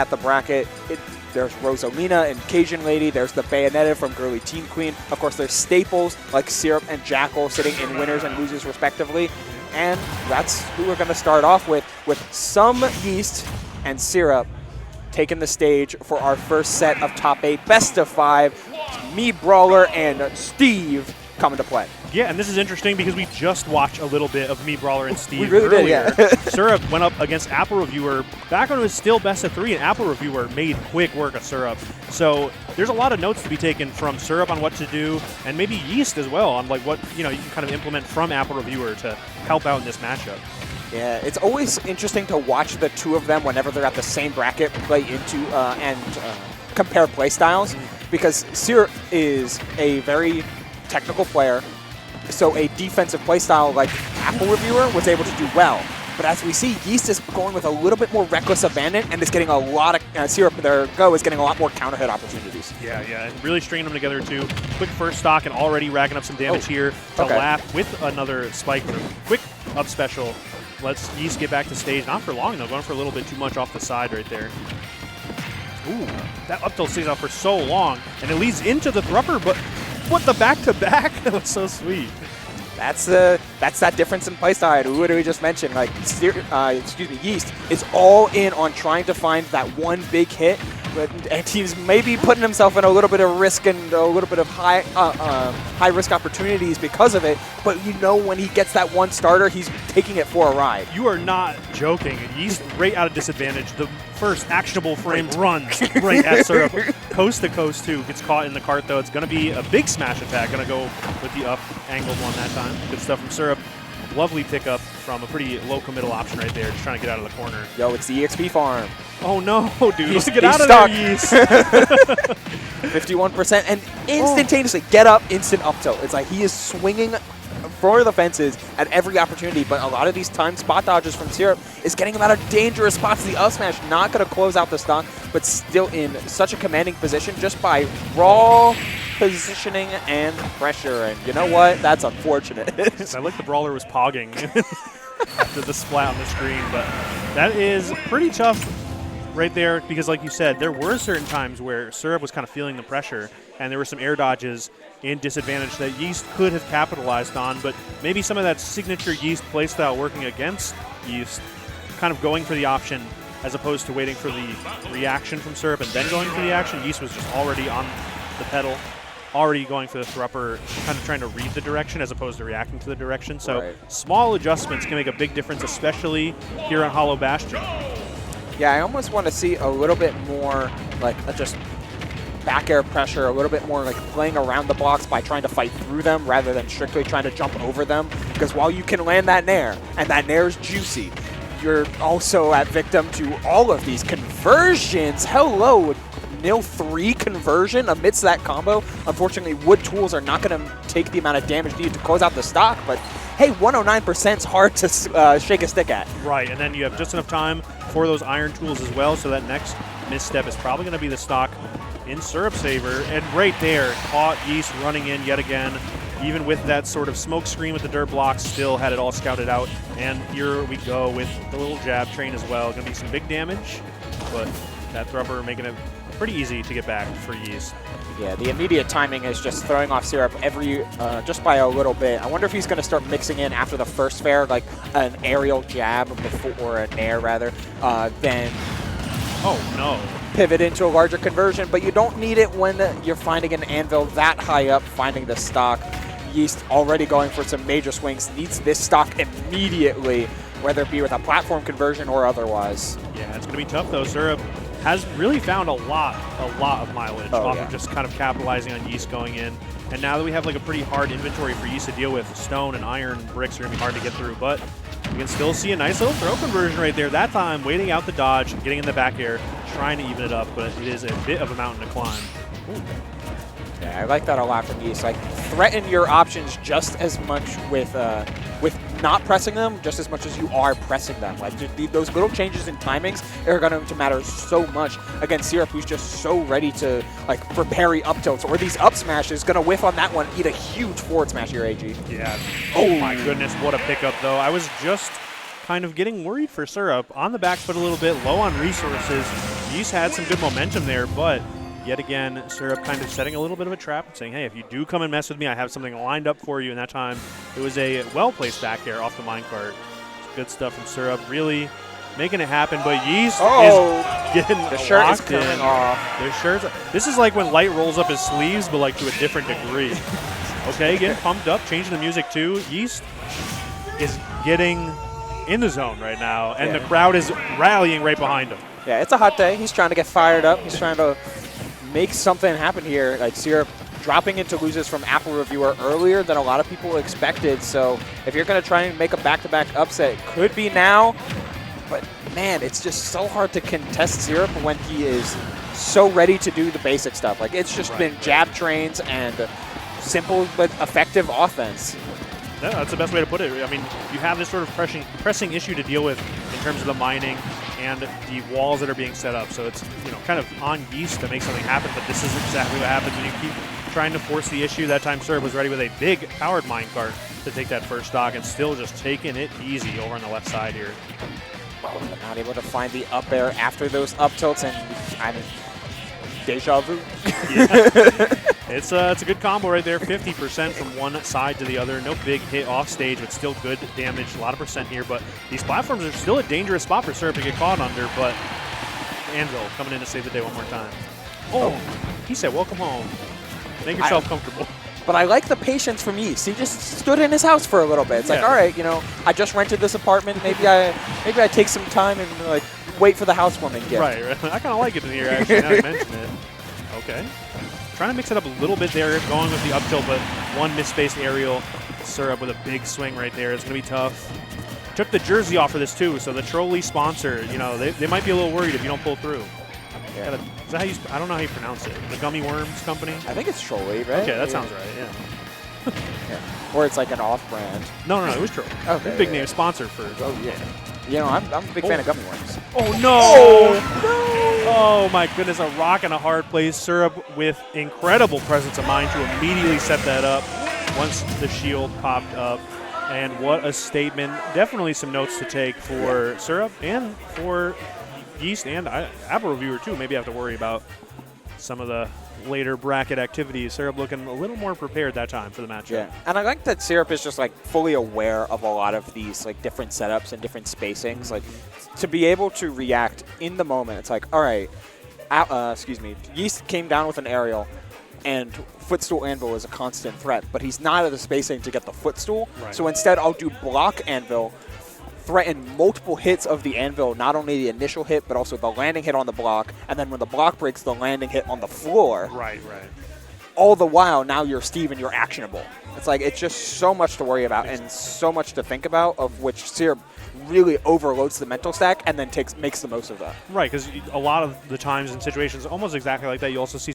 at the bracket, there's Rosalina and Cajun Lady. There's the Bayonetta from Girly Teen Queen. Of course, there's staples like Syrup and Jackal sitting in winners and losers respectively. And that's who we're going to start off with some Yeast and Syrup taking the stage for our first set of top 8 best of 5. Me, Brawler, and Steve coming to play. Yeah, and this is interesting because we just watched a little bit of Me, Brawler, and Steve we really earlier. did, yeah. Syrup went up against Apple Reviewer back when it was still best of 3, and Apple Reviewer made quick work of Syrup. So there's a lot of notes to be taken from Syrup on what to do, and maybe Yeast as well on like what you can kind of implement from Apple Reviewer to help out in this matchup. Yeah, it's always interesting to watch the two of them whenever they're at the same bracket play into and compare play styles, because Syrup is a very technical player, so a defensive playstyle like Apple Reviewer was able to do well. But as we see, Yeast is going with a little bit more reckless abandon and is getting a lot of Syrup. Their go is getting a lot more counter hit opportunities. Yeah, and really stringing them together too. Quick first stock and already racking up some damage here to laugh with another spike with a quick up special. Lets Yeast get back to stage. Not for long though, going for a little bit too much off the side right there. Ooh, that up tilt stays out for so long, and it leads into the Thrupper, but what the back-to-back? That was so sweet. That's that difference in playstyle. What did we just mention? Like, Yeast is all in on trying to find that one big hit, and he's maybe putting himself in a little bit of risk and a little bit of high risk opportunities because of it. But when he gets that one starter, he's taking it for a ride. You are not joking. Yeast right out of disadvantage. The first actionable frame runs right at Syrup. Coast to coast too. Gets caught in the cart though. It's going to be a big smash attack. Going to go with the up angled one that time. Good stuff from Syrup. Lovely pickup from a pretty low committal option right there. Just trying to get out of the corner. Yo, it's the EXP farm. Oh no, dude. He's get out of stuck. there, Yeast. 51% and instantaneously get up, instant up tilt. It's like he is swinging for the fences at every opportunity, but a lot of these time spot dodges from Syrup is getting him out of dangerous spots. The up smash not going to close out the stock, but still in such a commanding position just by raw positioning and pressure. And you know what? That's unfortunate. I like the Brawler was pogging after the splat on the screen, but that is pretty tough right there because, like you said, there were certain times where Syrup was kind of feeling the pressure, and there were some air dodges in disadvantage that Yeast could have capitalized on, but maybe some of that signature Yeast playstyle working against Yeast, kind of going for the option as opposed to waiting for the reaction from Syrup and then going for the action. Yeast was just already on the pedal, already going for the Thrupper, kind of trying to read the direction as opposed to reacting to the direction. So small adjustments can make a big difference, especially here on Hollow Bastion. Yeah, I almost want to see a little bit more like just back air pressure, a little bit more like playing around the blocks by trying to fight through them rather than strictly trying to jump over them. Because while you can land that nair, and that nair is juicy, you're also at victim to all of these conversions. Hello, nil 3 conversion amidst that combo. Unfortunately, wood tools are not going to take the amount of damage needed to close out the stock, but hey, 109% is hard to shake a stick at. Right, and then you have just enough time for those iron tools as well, so that next misstep is probably going to be the stock in Syrup's favor. And right there, caught Yeast running in yet again. Even with that sort of smoke screen with the dirt blocks, still had it all scouted out. And here we go with the little jab train as well. Going to be some big damage, but that Thrupper making it pretty easy to get back for Yeast. Yeah, the immediate timing is just throwing off Syrup just by a little bit. I wonder if he's going to start mixing in after the first fair, like an aerial jab or a nair rather, then pivot into a larger conversion. But you don't need it when you're finding an anvil that high up, finding the stock. Yeast already going for some major swings, needs this stock immediately, whether it be with a platform conversion or otherwise. Yeah, it's going to be tough though. Syrup has really found a lot of mileage off of just kind of capitalizing on Yeast going in. And now that we have like a pretty hard inventory for Yeast to deal with, stone and iron bricks are going to be hard to get through, but you can still see a nice little throw conversion right there. That time, waiting out the dodge, getting in the back air, trying to even it up, but it is a bit of a mountain to climb. Ooh. Yeah, I like that a lot from Yeast. Like, threaten your options just as much with not pressing them, just as much as you are pressing them. Like, those little changes in timings are going to matter so much against Syrup, who's just so ready to, like, for parry up tilts, or these up smashes, going to whiff on that one, eat a huge forward smash here, AG. Yeah. Oh my goodness, what a pickup, though. I was just kind of getting worried for Syrup. On the back foot a little bit, low on resources. Yeast had some good momentum there, but yet again, Syrup kind of setting a little bit of a trap and saying, hey, if you do come and mess with me, I have something lined up for you. And that time, it was a well-placed back air off the minecart. Good stuff from Syrup, really making it happen, but Yeast is getting the shirt is locked coming in. off. Their shirts. This is like when Light rolls up his sleeves, but like to a different degree. Okay, getting pumped up, changing the music too. Yeast is getting in the zone right now, and the crowd is rallying right behind him. Yeah, it's a hot day. He's trying to get fired up. He's trying to make something happen here. Like Syrup dropping into loses from Apple Reviewer earlier than a lot of people expected. So if you're going to try and make a back-to-back upset, it could be now. But, man, it's just so hard to contest Syrup when he is so ready to do the basic stuff. Like, it's just been jab trains and simple but effective offense. Yeah, that's the best way to put it. I mean, you have this sort of pressing issue to deal with in terms of the mining and the walls that are being set up. So it's, you know, kind of on Yeast to make something happen, but this is exactly what happens when you keep trying to force the issue. That time Syrup was ready with a big powered minecart to take that first stock and still just taking it easy over on the left side here. Well, but not able to find the up air after those up tilts, and I mean, deja vu. It's a good combo right there, 50% from one side to the other. No big hit off stage, but still good damage, a lot of percent here. But these platforms are still a dangerous spot for Syrup to get caught under, but Anvil coming in to save the day one more time. Oh, he said, welcome home. Make yourself comfortable. But I like the patience from Yeast. He just stood in his house for a little bit. It's like, all right, you know, I just rented this apartment. Maybe I take some time and like wait for the housewarming gift. Right. I kind of like it in here actually. Now you mention it. Okay. Trying to mix it up a little bit there, going with the up tilt, but one misspaced aerial. Syrup with a big swing right there. It's going to be tough. Took the jersey off for this too, so the trolley sponsor, you know, they might be a little worried if you don't pull through. Yeah. Is that how you? I don't know how you pronounce it. The Gummy Worms Company. I think it's Trolley, right? Okay, that sounds right. Yeah. Or it's like an off-brand. No, it was Trolley. Okay. Big name sponsor for. Oh yeah. You know, I'm a big fan of Gummy Worms. Oh no! Oh my goodness! A rock in a hard place. Syrup with incredible presence of mind to immediately set that up once the shield popped up. And what a statement! Definitely some notes to take for Syrup and for Yeast and Apple Reviewer too. Maybe I have to worry about some of the later bracket activities. Syrup looking a little more prepared that time for the matchup. Yeah, and I like that Syrup is just like fully aware of a lot of these like different setups and different spacings. Like to be able to react in the moment. It's like, all right, Yeast came down with an aerial, and footstool anvil is a constant threat, but he's not at the spacing to get the footstool. Right. So instead, I'll do block anvil. Threaten multiple hits of the anvil, not only the initial hit, but also the landing hit on the block, and then when the block breaks, the landing hit on the floor. Right. All the while, now you're Steve and you're actionable. It's like, it's just so much to worry about and so much to think about, of which Syrup really overloads the mental stack and then makes the most of that. Right, because a lot of the times in situations almost exactly like that, you also see